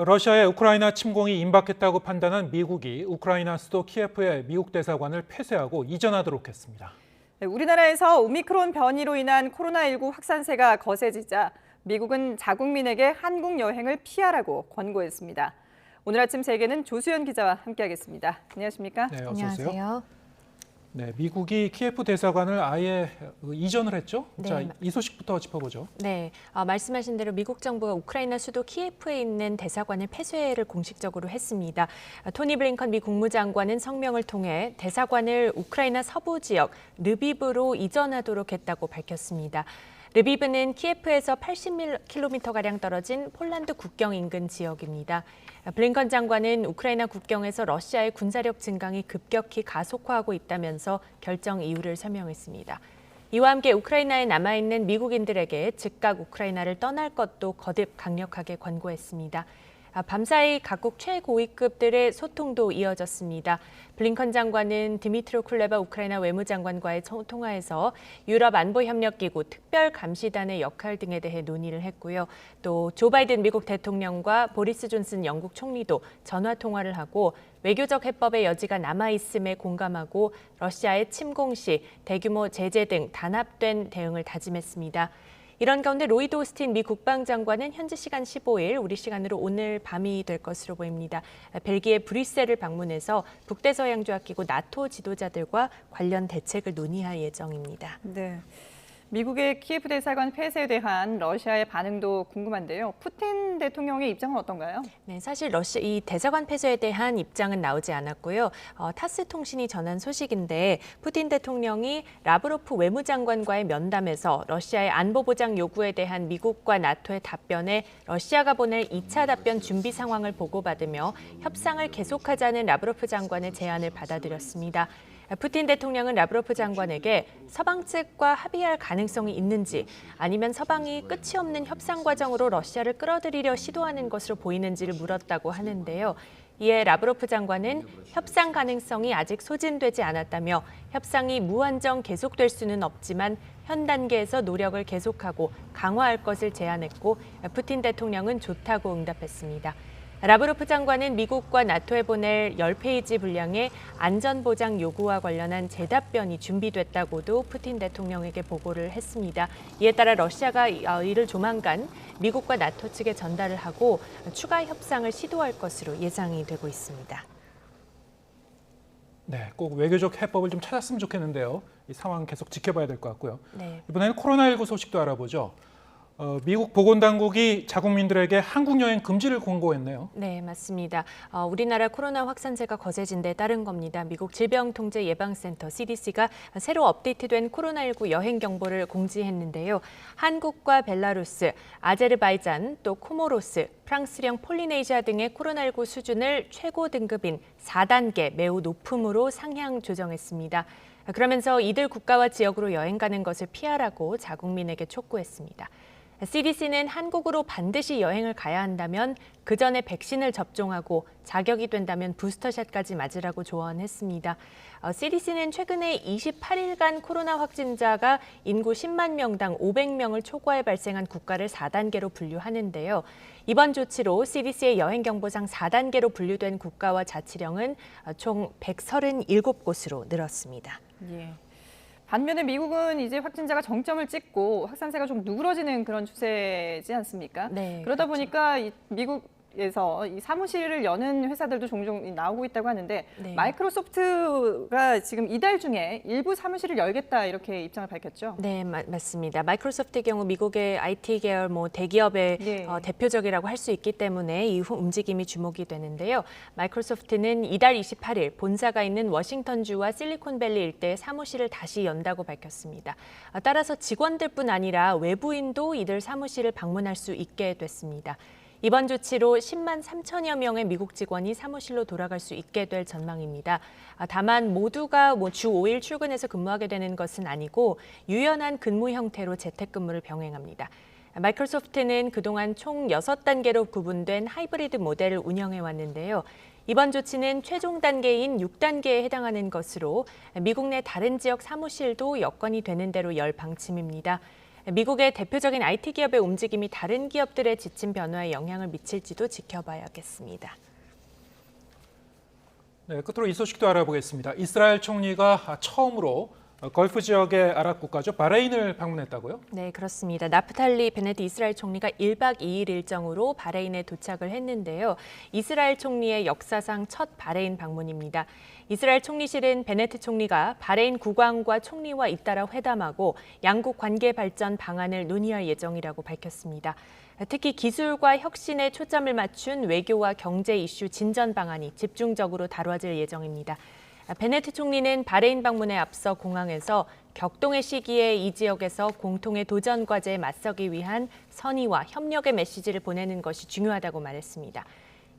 러시아의 우크라이나 침공이 임박했다고 판단한 미국이 우크라이나 수도 키예프의 미국 대사관을 폐쇄하고 이전하도록 했습니다. 네, 우리나라에서 오미크론 변이로 인한 코로나19 확산세가 거세지자 미국은 자국민에게 한국 여행을 피하라고 권고했습니다. 오늘 아침 세계는 조수연 기자와 함께하겠습니다. 안녕하십니까? 네, 어서 오세요. 안녕하세요. 네, 미국이 키예프 대사관을 아예 이전을 했죠. 네. 자, 이 소식부터 짚어보죠. 네, 말씀하신 대로 미국 정부가 우크라이나 수도 키예프에 있는 대사관을 폐쇄를 공식적으로 했습니다. 토니 블링컨 미 국무장관은 성명을 통해 대사관을 우크라이나 서부 지역 르비브로 이전하도록 했다고 밝혔습니다. 르비브는 키예프에서 80km가량 떨어진 폴란드 국경 인근 지역입니다. 블링컨 장관은 우크라이나 국경에서 러시아의 군사력 증강이 급격히 가속화하고 있다면서 결정 이유를 설명했습니다. 이와 함께 우크라이나에 남아있는 미국인들에게 즉각 우크라이나를 떠날 것도 거듭 강력하게 권고했습니다. 밤사이 각국 최고위급들의 소통도 이어졌습니다. 블링컨 장관은 드미트로 쿨레바 우크라이나 외무장관과의 통화에서 유럽 안보협력기구 특별감시단의 역할 등에 대해 논의를 했고요. 또 조 바이든 미국 대통령과 보리스 존슨 영국 총리도 전화 통화를 하고 외교적 해법의 여지가 남아있음에 공감하고 러시아의 침공 시 대규모 제재 등 단합된 대응을 다짐했습니다. 이런 가운데 로이드 오스틴 미 국방장관은 현지 시간 15일, 우리 시간으로 오늘 밤이 될 것으로 보입니다. 벨기에 브뤼셀을 방문해서 북대서양조약기구 나토 지도자들과 관련 대책을 논의할 예정입니다. 네. 미국의 키예프 대사관 폐쇄에 대한 러시아의 반응도 궁금한데요. 푸틴 대통령의 입장은 어떤가요? 네, 사실 러시아 이 대사관 폐쇄에 대한 입장은 나오지 않았고요. 타스 통신이 전한 소식인데 푸틴 대통령이 라브로프 외무장관과의 면담에서 러시아의 안보 보장 요구에 대한 미국과 나토의 답변에 러시아가 보낼 2차 답변 준비 상황을 보고받으며 협상을 계속하자는 라브로프 장관의 제안을 받아들였습니다. 푸틴 대통령은 라브로프 장관에게 서방 측과 합의할 가능성이 있는지 아니면 서방이 끝이 없는 협상 과정으로 러시아를 끌어들이려 시도하는 것으로 보이는지를 물었다고 하는데요. 이에 라브로프 장관은 협상 가능성이 아직 소진되지 않았다며 협상이 무한정 계속될 수는 없지만 현 단계에서 노력을 계속하고 강화할 것을 제안했고 푸틴 대통령은 좋다고 응답했습니다. 라브로프 장관은 미국과 나토에 보낼 10페이지 분량의 안전보장 요구와 관련한 재답변이 준비됐다고도 푸틴 대통령에게 보고를 했습니다. 이에 따라 러시아가 이를 조만간 미국과 나토 측에 전달을 하고 추가 협상을 시도할 것으로 예상이 되고 있습니다. 네, 꼭 외교적 해법을 좀 찾았으면 좋겠는데요. 이 상황 계속 지켜봐야 될 것 같고요. 네. 이번에는 코로나19 소식도 알아보죠. 미국 보건당국이 자국민들에게 한국 여행 금지를 권고했네요. 네, 맞습니다. 우리나라 코로나 확산세가 거세진 데 따른 겁니다. 미국 질병통제예방센터 CDC가 새로 업데이트된 코로나19 여행 경보를 공지했는데요. 한국과 벨라루스, 아제르바이잔, 또 코모로스, 프랑스령 폴리네시아 등의 코로나19 수준을 최고 등급인 4단계 매우 높음으로 상향 조정했습니다. 그러면서 이들 국가와 지역으로 여행 가는 것을 피하라고 자국민에게 촉구했습니다. CDC는 한국으로 반드시 여행을 가야 한다면 그 전에 백신을 접종하고 자격이 된다면 부스터샷까지 맞으라고 조언했습니다. CDC는 최근에 28일간 코로나 확진자가 인구 10만 명당 500명을 초과해 발생한 국가를 4단계로 분류하는데요. 이번 조치로 CDC의 여행 경보상 4단계로 분류된 국가와 자치령은 총 137곳으로 늘었습니다. 예. 반면에 미국은 이제 확진자가 정점을 찍고 확산세가 좀 누그러지는 그런 추세지 않습니까? 네, 그러다 그렇죠. 보니까 미국에서 이 사무실을 여는 회사들도 종종 나오고 있다고 하는데 네. 마이크로소프트가 지금 이달 중에 일부 사무실을 열겠다 이렇게 입장을 밝혔죠. 네, 맞습니다. 마이크로소프트의 경우 미국의 IT 계열 대기업의 네. 대표적이라고 할 수 있기 때문에 이 움직임이 주목이 되는데요. 마이크로소프트는 이달 28일 본사가 있는 워싱턴주와 실리콘밸리 일대에 사무실을 다시 연다고 밝혔습니다. 따라서 직원들뿐 아니라 외부인도 이들 사무실을 방문할 수 있게 됐습니다. 이번 조치로 10만 3천여 명의 미국 직원이 사무실로 돌아갈 수 있게 될 전망입니다. 다만 모두가 주 5일 출근해서 근무하게 되는 것은 아니고 유연한 근무 형태로 재택근무를 병행합니다. 마이크로소프트는 그동안 총 6단계로 구분된 하이브리드 모델을 운영해 왔는데요. 이번 조치는 최종 단계인 6단계에 해당하는 것으로 미국 내 다른 지역 사무실도 여건이 되는 대로 열 방침입니다. 미국의 대표적인 IT 기업의 움직임이 다른 기업들의 지침 변화에 영향을 미칠지도 지켜봐야겠습니다. 네, 끝으로 이 소식도 알아보겠습니다. 이스라엘 총리가 처음으로 걸프 지역의 아랍 국가죠. 바레인을 방문했다고요? 네, 그렇습니다. 나프탈리 베네트 이스라엘 총리가 1박 2일 일정으로 바레인에 도착을 했는데요. 이스라엘 총리의 역사상 첫 바레인 방문입니다. 이스라엘 총리실은 베네트 총리가 바레인 국왕과 총리와 잇따라 회담하고 양국 관계 발전 방안을 논의할 예정이라고 밝혔습니다. 특히 기술과 혁신에 초점을 맞춘 외교와 경제 이슈 진전 방안이 집중적으로 다뤄질 예정입니다. 베네트 총리는 바레인 방문에 앞서 공항에서 격동의 시기에 이 지역에서 공통의 도전 과제에 맞서기 위한 선의와 협력의 메시지를 보내는 것이 중요하다고 말했습니다.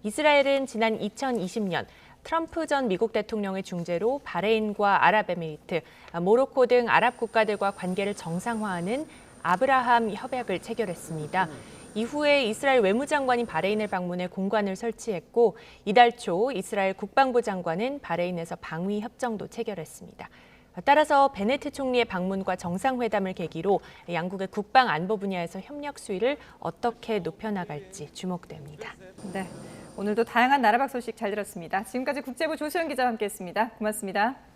이스라엘은 지난 2020년 트럼프 전 미국 대통령의 중재로 바레인과 아랍에미리트, 모로코 등 아랍 국가들과 관계를 정상화하는 아브라함 협약을 체결했습니다. 이후에 이스라엘 외무장관이 바레인을 방문해 공관을 설치했고 이달 초 이스라엘 국방부 장관은 바레인에서 방위 협정도 체결했습니다. 따라서 베네트 총리의 방문과 정상회담을 계기로 양국의 국방 안보 분야에서 협력 수위를 어떻게 높여나갈지 주목됩니다. 네, 오늘도 다양한 나라박 소식 잘 들었습니다. 지금까지 국제부 조수연 기자와 함께했습니다. 고맙습니다.